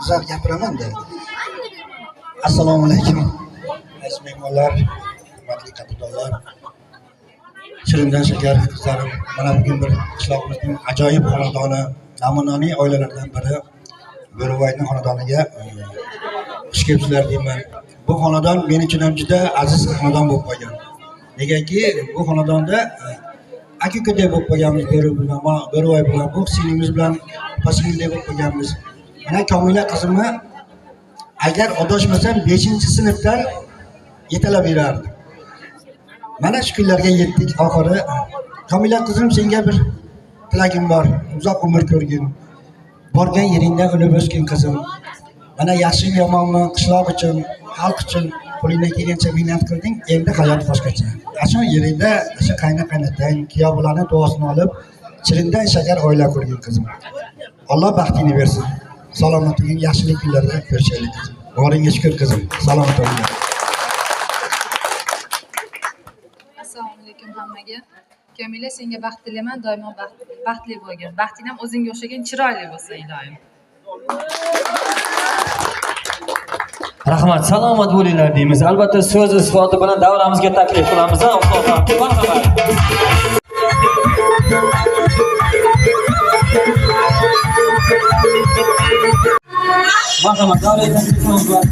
Güzel gapiraman da. Assalomu alaykum. Aziz mehmonlar, hurmatli kapitollar. Shirindan shakar qizlarim. Mana bugun bir qishloqimizning ajoyib xonadoni, namunali oilalardan biri Bo'rivoyning xonadoniga xush kelibsizlar deyman. Bu xonadon men uchun ham juda aziz xonadon bo'lib qolgan. Negaki bu xonadonda aka-ukaday bo'lib qolganmiz Bo'rivoy bilan, bu singlimiz bilan pasingildek bo'lib qolganmiz. Mana Komila qizimni agar adashmasam 5-sinfdan yetalab berardi. Mana shu kunlarga yetdik oxiri. Komila qizim, senga bir tilagim bor. Uzoq umr ko'rgin. Borgan yeringdan o'lib o'sgin qizim. Mana yaxshimi yomonmi qishloq uchun, xalq uchun qo'lingdan kelgancha mehnat qilding. Endi hayot boshqacha. Shu yeringda shu qaynotang, kuyovlarning duosini olib, chirindan shakar oila qurgin qizim. Alloh baxtini bersin. Salomatliging, yaxshilik kunlarda ko'rishaylik qizim. Boringga shukr qizim. Salomat bo'ling. Assalomu alaykum hammaga. Komila, senga baxt tilayman, doimo baxtli bo'lgin. Baxting ham o'zingga o'xshagan chiroyli bo'lsin, ilohim. Rahmat, salomat bo'linglar deymiz. Albatta so'z isboti bilan davramizga taklif qilamiz. Marhamat, davray taklifimiz bilan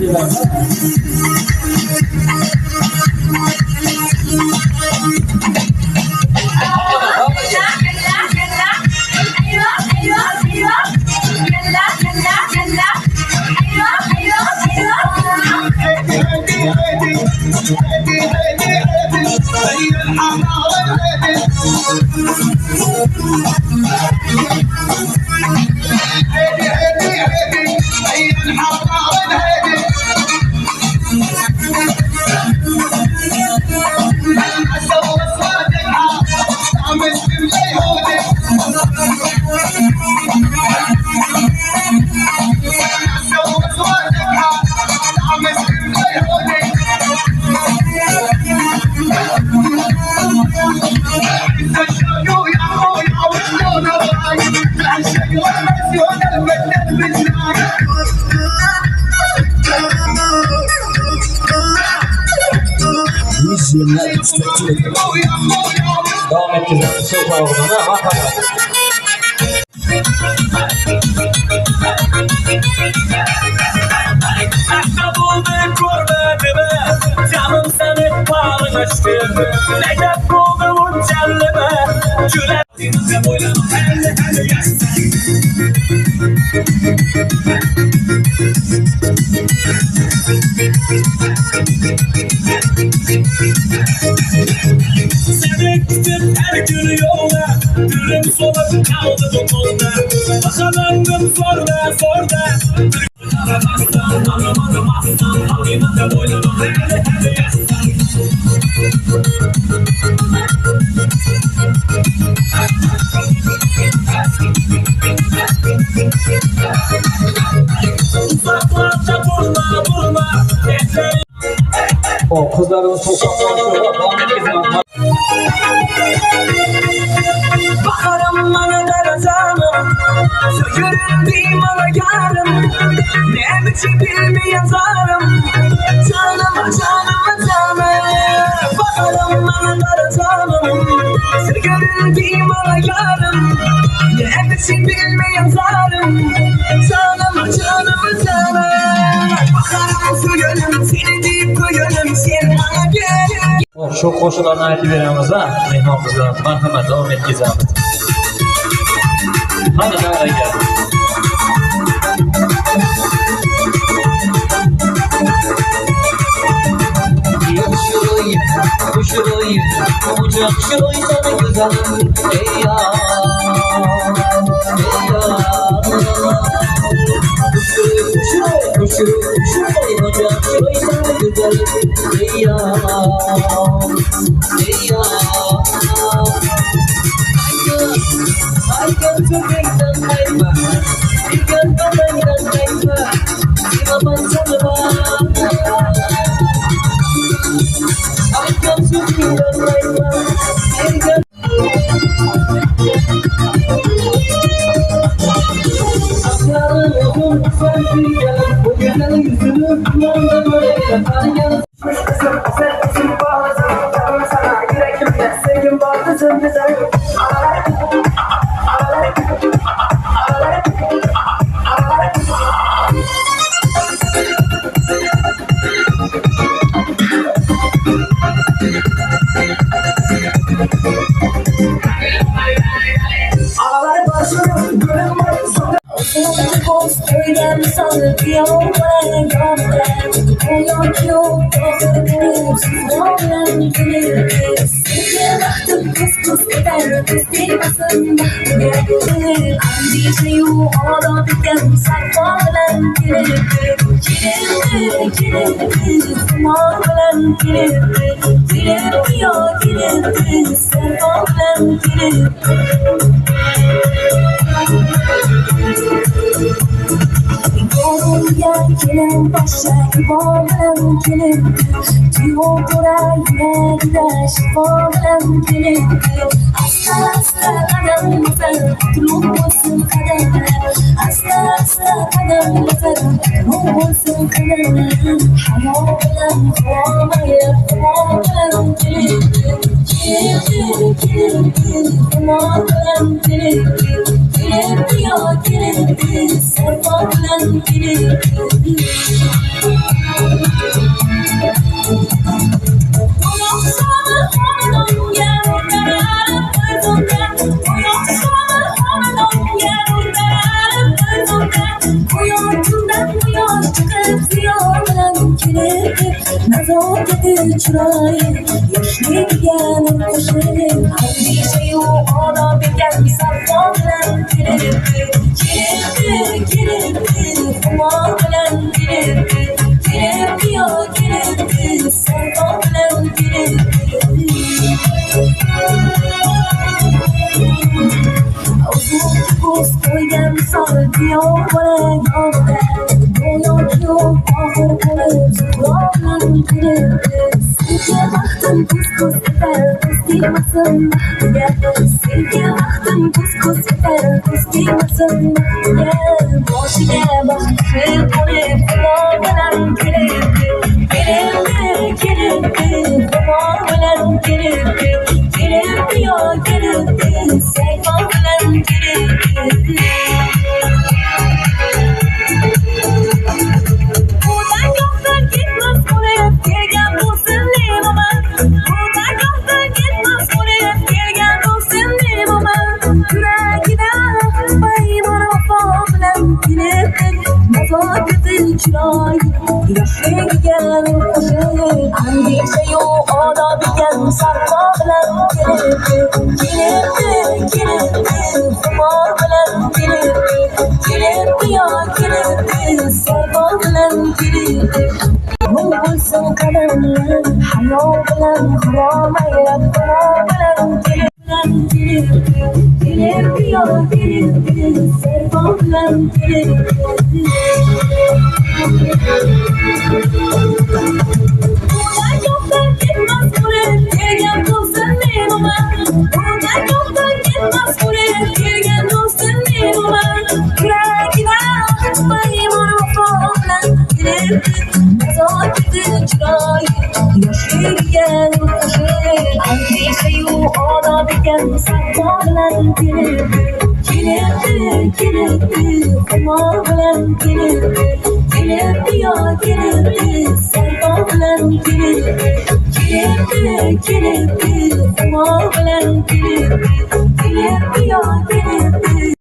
devam ettireceğiz. Çok ağırlığına marhamat. Canım seni bağırmıştır. Necep bulduğun cellime. Gülerdiğinizde boylanım elle elle yazsın. Seni gittim her gün yola. Gülüm solup kaldı bu kolda. Bakalım sorda sorda. Aramazsan anlamadım aslan. Alayımda boylanım elle elle yazsın. Uzaklarda vurma vurma. O kızlarımız toplanmışlar. Devam etkesin. Bakarım bana derazanım. Söylerim bana yarım. Ne biçim bilmeyen zarım. Canıma canıma canım. Bakarım bana derazanım. Söylerim bana yarım. Ne biçim bilmeyen zarım. Canıma canıma canım. Bakarım söylerim seni deyip koyarım sen bana gel. Şu qo'shiqlarni aytib beramiz ha, mehmon qizlarimiz. Marhamat, davom etkazamiz. Hadi davraga. Şuroy, ocak şuroy sana güzel. Ey ya. Şu koyacak şuraysa güzel Seyyar Haykan çöpekten kayma Haykan babaydan kayma Silaman sanma Haykan çöpekten kayma Haykan Aklarım sen güzel Bu güzel yüzünü kulağımda böyle Haykan Sen bağlısın, canım sana yüreğimde sevgim bağlısın güzel. Ağlar başım, gönlüm var sana. Öyle mi sanır bir olmaya gönder Koyun yok, doğru Zorlan gelir Sevgiye baktım kız eder Kız değilmesin baktım Andişeyi ola bitem Saklan gelir Gelir Kumarlan gelir Gelir ya gelir Saklan gelir Yelkenen başa ibanem kelim Tiyokura yine gider şifanem kelim Hasta kadem mesela Kurulmasın kademler Hasta kadem mesela Kurulmasın kademler Hayalim kuramaya Kuramaya kelim Kelim Kuramaya kelim Kelim ya kelim Serpaklen kelim Nazoketi çırayı Yaşlı diyenin koşarım Andişeyi ona beken Saklanlen kelim Kelim Kumarlen kelim Kelim ya kelim Saklanlen kelim Uzun kuz koyden sarıyor bana gönder Doyok yok ahır kalır Zorlan kelim Sevgiye baktım kuz eder Kız değilmesin Sevgiye baktım kuz eder Kız değilmesin Boşuna baktım Kumarlan kelim Kelim Kumarlan kelim Kelim ya kelim Sevgilen kelim Buradan yoktan gitmez buraya Gelgen bu senin aman Buradan yoktan gitmez buraya Gelgen bu senin aman Yüreğine bayımına vefamlen kelim Nazoketi çırayı Yaşlı diyenin koşarım Andişeyi ona bilen Saklanlen kelim Kelim Kumarlan kelim Kelim ya kelim Serpaklen kelim Bulsun kademler Hayal kuramaya Kumarlan kelim Kelim ya kelim Serpaklen kelim Buradan yoktan gitmez buraya Gelgen bu senin aman Buradan yoktan gitmez buraya Gelgen bu senin aman Yüreğine bayımına vefamlen kelim Nazoketi çırayı Yaşlı diyenin koşarım Andişeyi ona bilen Saklanlen kelim Kelim Kumarlan kelim Kelim ya kelim Serpaklen kelim Kelim Kumarlan kelim Kelim ya kelim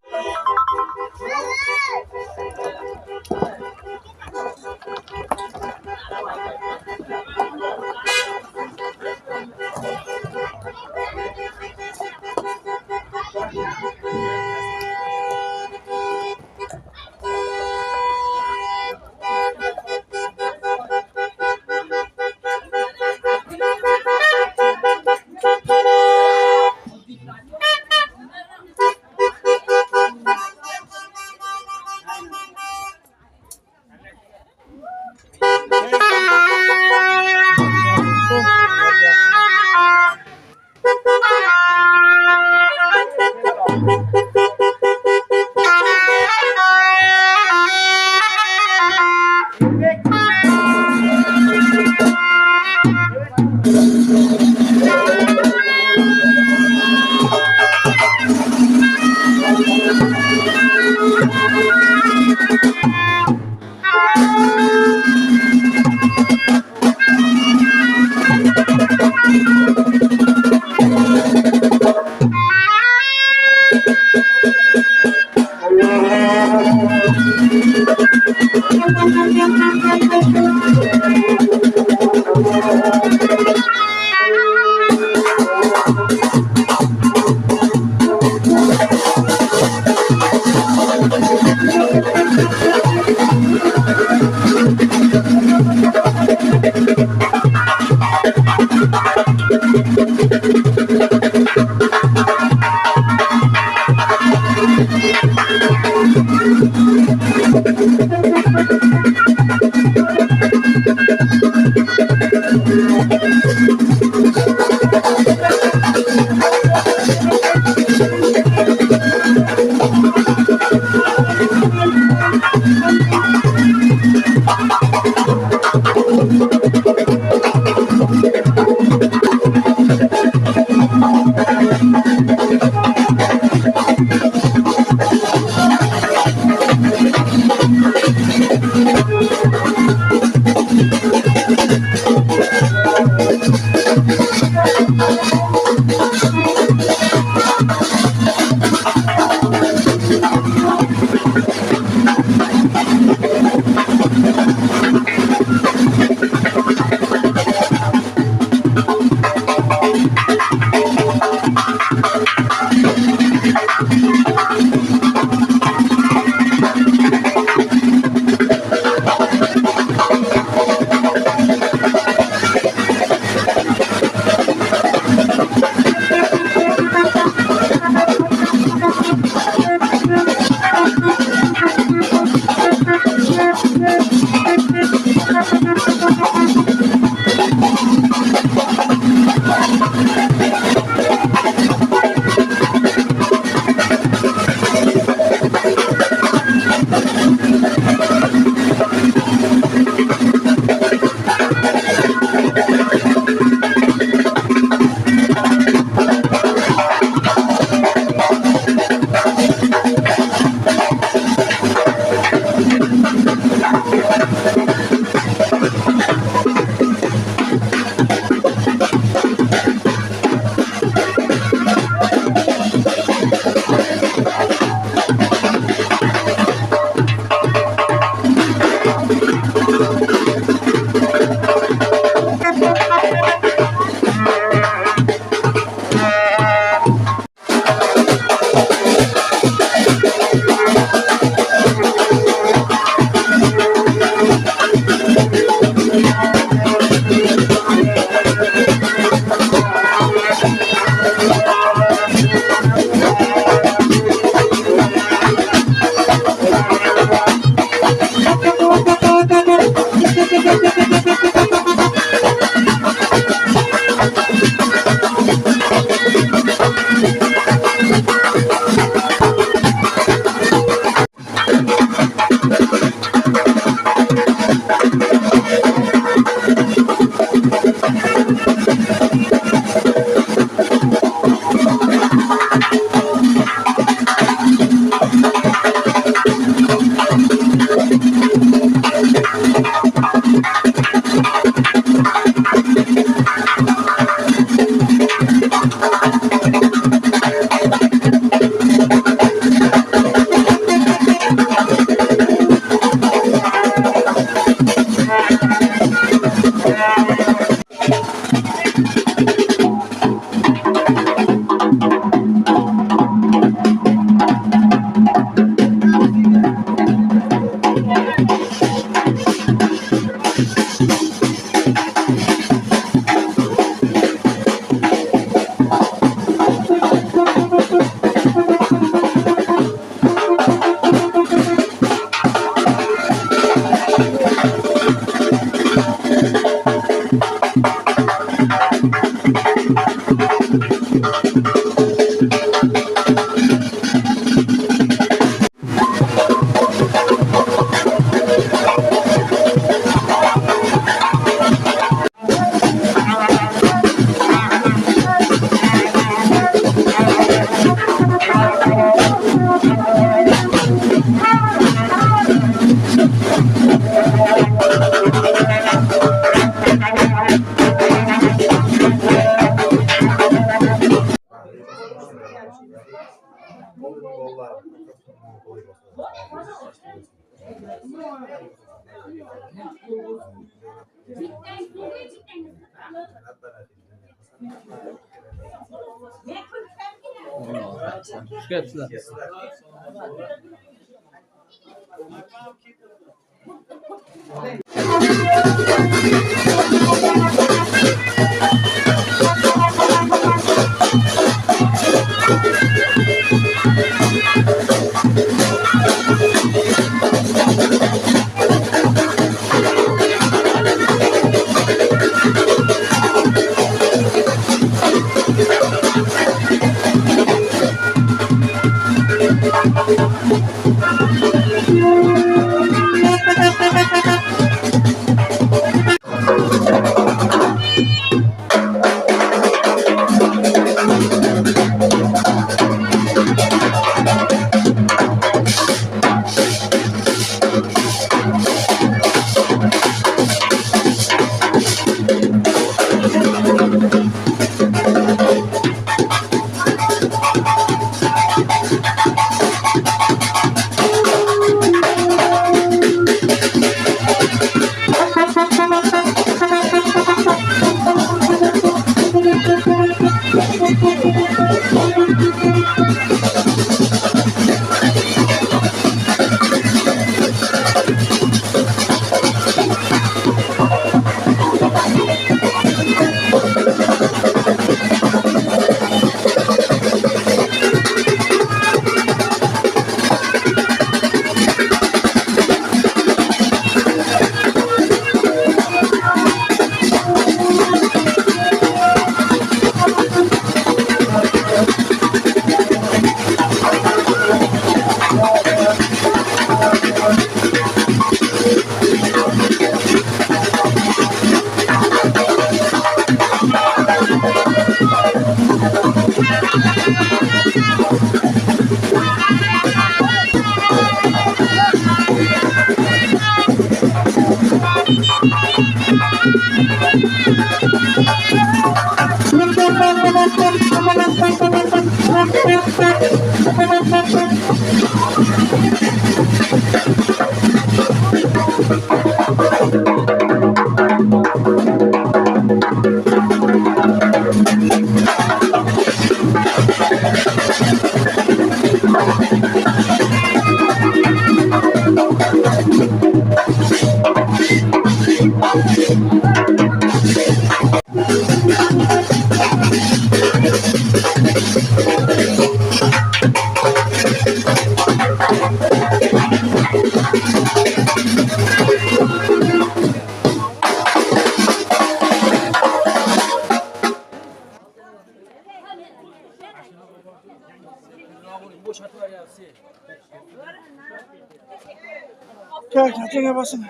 Gel kendine basın.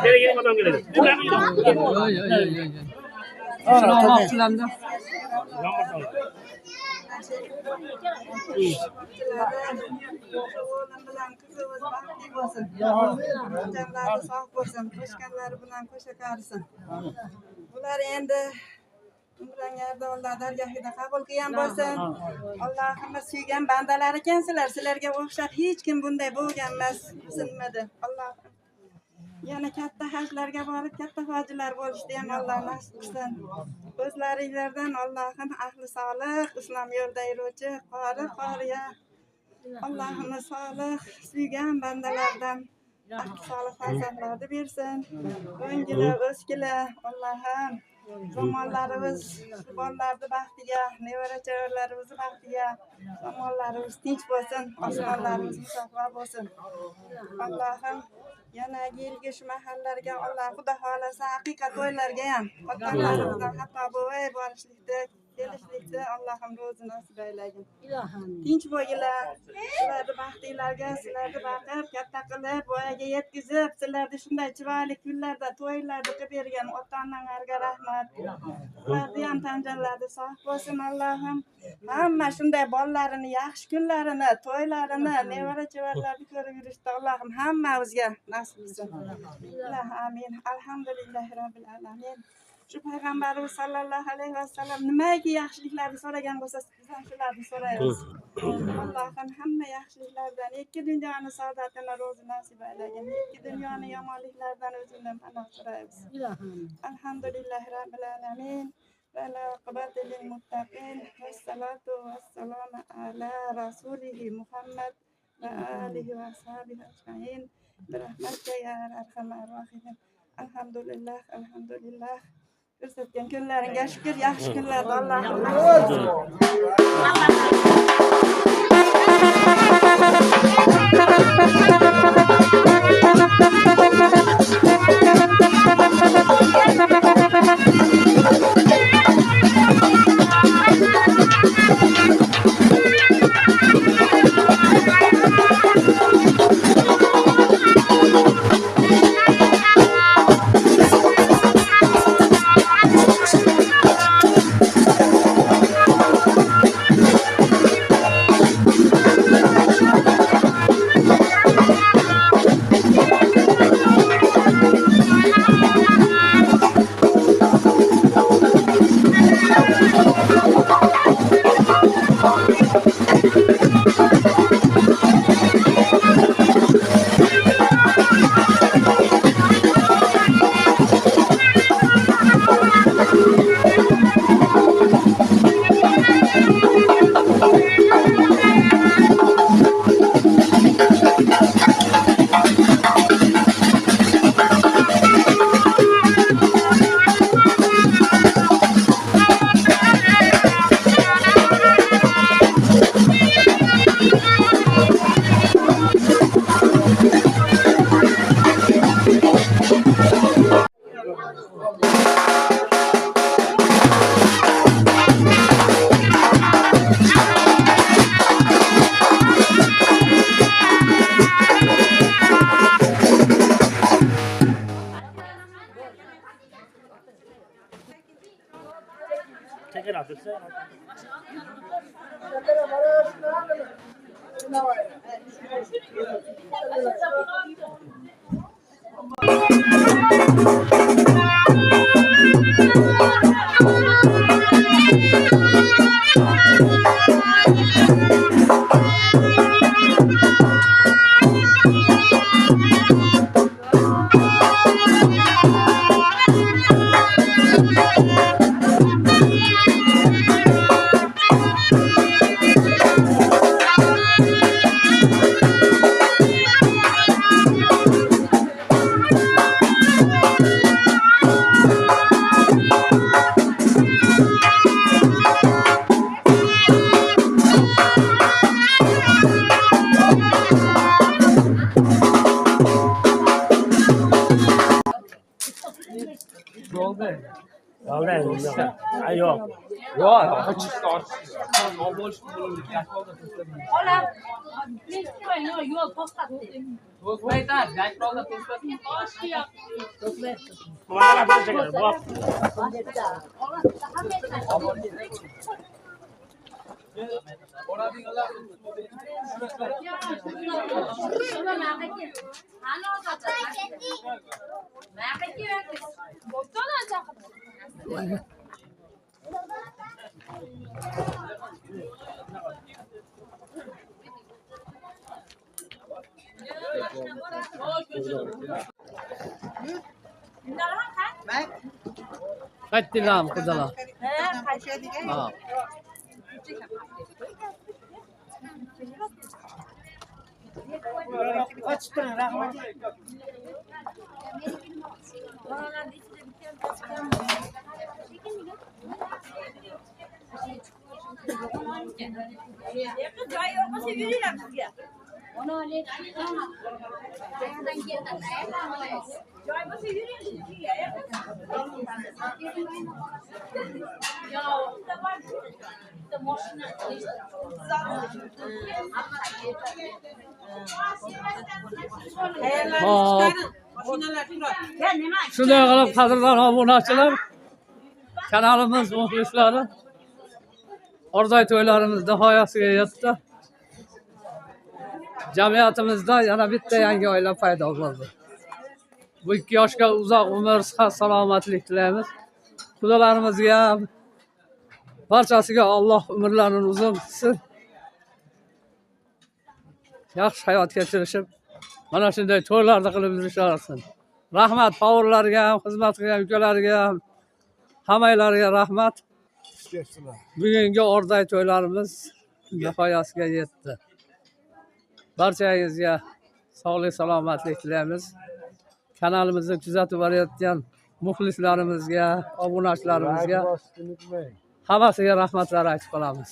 Nereye gelin adam gelelim. Canları sağ olsun, koşkanları bilan koşa qarsin. Bular endi umranlarda Alloh dargohida qabul qilgan bo'lsin. Allohimiz suygan bandalar ekansizlar. Sizlarga o'xshab hech kim bunday bo'lgan emas, sinmadi. Alloh yana katta hajlarga borib katta hojilar bo'lishni ham Alloh nasib qilsin. O'zlaringlardan Allohim ahli solih, islom yo'lida yuruvchi qoriya Allohimiz solih suygan bandalardan ahli solih farzandlarni bersin. O'ngila, o'skila Allohim zamonlarimiz bolalarni baxtiga, nevara chevaralarimiz baxtiga, zamonlarimiz tinch bo'lsin, osmonlarimiz musaffo bo'lsin. Allohim yana yilgi shu mahallarga Alloh xudo xolasa haqiqat to'ylarga ham otalarimizdan xato bo'lmay borishlikda kelishlikda Allohim ro'zi nasib aylagin. Tinch bo'linglar. Sizlarni baxtinglarga, sizlarni baqib, katta qilib, voyaga yetkazib, sizlarni shunday chiroyli kunlarda, to'ylarda qilib bergan ota-onalarga rahmat. Ularni ham tanjanlarida sog' bo'lsin Allohim. Hamma shunday bolalarini, yaxshi kunlarini, to'ylarini, nevara-chevarlarni ko'rib yurishda Allohim hammamizga nasib qilsin. Amin. Alhamdulillahi robbil alamin. Shu payg'ambarimiz sallallohu alayhi vasallam nimaiki yaxshiliklarni so'ragan bo'lsa, biz ham shularni so'raymiz. Allohim hamma yaxshiliklardan, ikki dunyoni saodatini ro'zi nasib aylagin. Ikki dunyoni yomonliklaridan o'zingdan panoh so'raymiz. Alhamdulillahi robbil alamin. والعاقبة للمتقين والصلاة والسلام على رسوله محمد وآله وأصحابه أجمعين برحمتك يا أرحم الراحمين. الحمد لله الحمد لله. Ko'rsatgan kunlaringga shukr, yaxshi kunlarda Allohim Kaç dirham kızala? Ha. Kaç lira rahmet. Hop. Shunday qilib qadrdon obunachilar, kanalimiz muxlislari, Orday to'ylarimiz nihoyasiga yetdi. Jamiyatimizda yana bitta yangi oila paydo bo'ldi. Bu 2 yoshga uzoq umr, sihat, salomatlik tilaymiz. Xudolarimizga ham barchasiga Alloh umrlarini uzun qilsin. Yaxshi hayot kechirishib, mana shunday to'ylarni qilib yurisharsin. Rahmat povurlarga ham, xizmat qilgan ukalarga ham, hammalariga rahmat. Bugungi Orday to'ylarimiz nihoyasiga yetdi. Barchangizga sog'lik, salomatlik tilaymiz. Kanalimizni kuzatib borayotgan muxlislarimizga, obunachilarimizga hammasiga rahmatlar aytib qolamiz.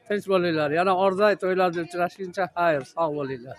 Tinch bo'linglar. Yana Orday to'ylarda uchrashguncha xayr, sog' bo'linglar.